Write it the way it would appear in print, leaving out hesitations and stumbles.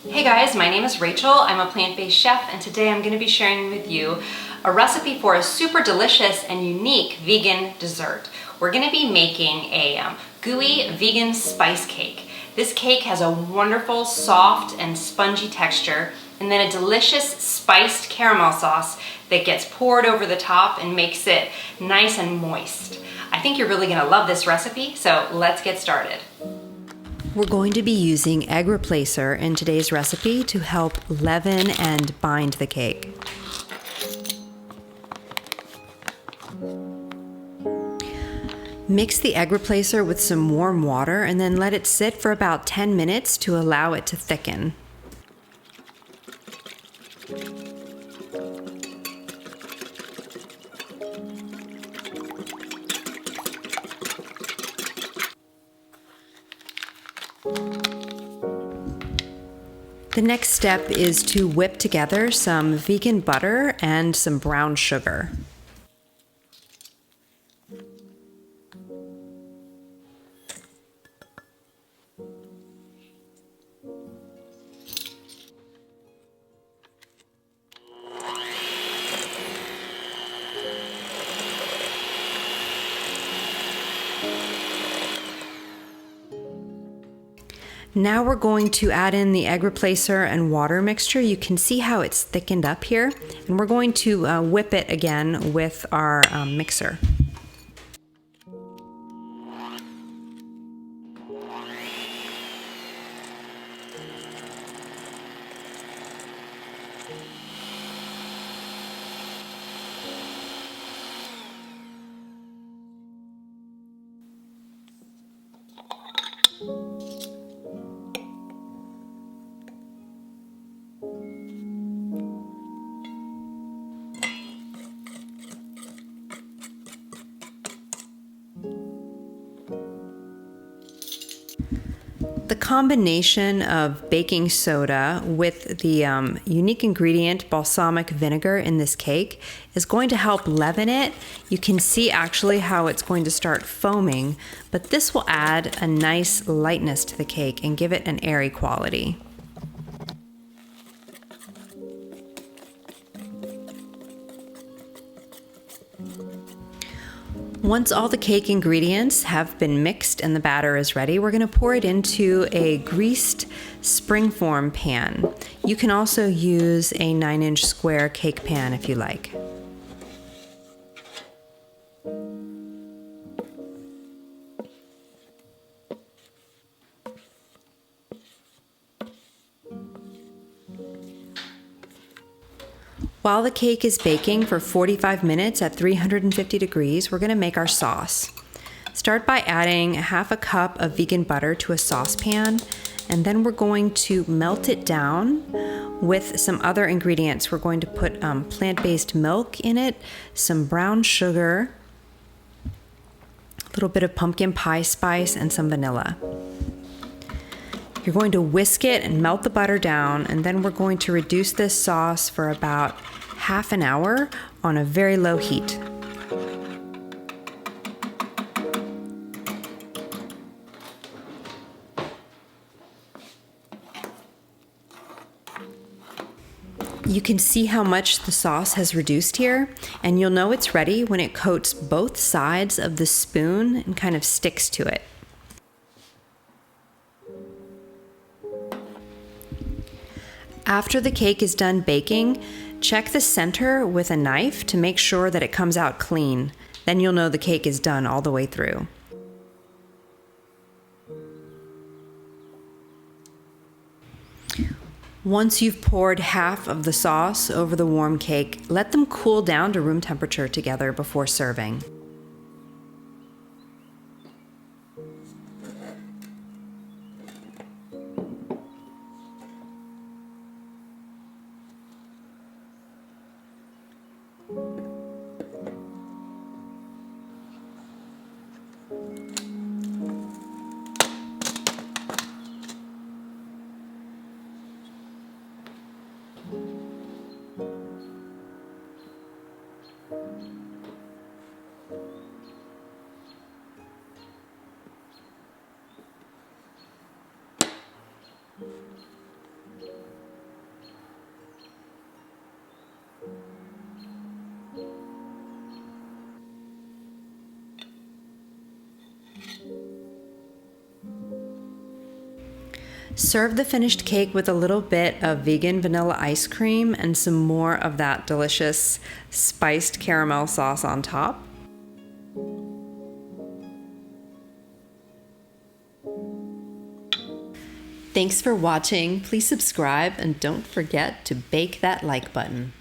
Hey guys, my name is Rachel. I'm a plant-based chef, and today I'm going to be sharing with you a recipe for a super delicious and unique vegan dessert. We're going to be making a gooey vegan spice cake. This cake has a wonderful, soft and spongy texture, and then a delicious spiced caramel sauce that gets poured over the top and makes it nice and moist. I think you're really going to love this recipe, so let's get started. We're going to be using egg replacer in today's recipe to help leaven and bind the cake. Mix the egg replacer with some warm water and then let it sit for about 10 minutes to allow it to thicken. The next step is to whip together some vegan butter and some brown sugar. Now we're going to add in the egg replacer and water mixture. You can see how it's thickened up here, and we're going to whip it again with our mixer. The combination of baking soda with the unique ingredient balsamic vinegar in this cake is going to help leaven it. You can see actually how it's going to start foaming, but this will add a nice lightness to the cake and give it an airy quality. Once all the cake ingredients have been mixed and the batter is ready, we're going to pour it into a greased springform pan. You can also use a 9-inch square cake pan if you like. While the cake is baking for 45 minutes at 350 degrees, we're going to make our sauce. Start by adding half a cup of vegan butter to a saucepan, and then we're going to melt it down with some other ingredients. We're going to put plant-based milk in it, some brown sugar, a little bit of pumpkin pie spice, and some vanilla. You're going to whisk it and melt the butter down, and then we're going to reduce this sauce for about half an hour on a very low heat. You can see how much the sauce has reduced here, and you'll know it's ready when it coats both sides of the spoon and kind of sticks to it. After the cake is done baking, check the center with a knife to make sure that it comes out clean. Then you'll know the cake is done all the way through. Once you've poured half of the sauce over the warm cake, let them cool down to room temperature together before serving. Serve the finished cake with a little bit of vegan vanilla ice cream and some more of that delicious spiced caramel sauce on top. Thanks for watching. Please subscribe and don't forget to bake that like button.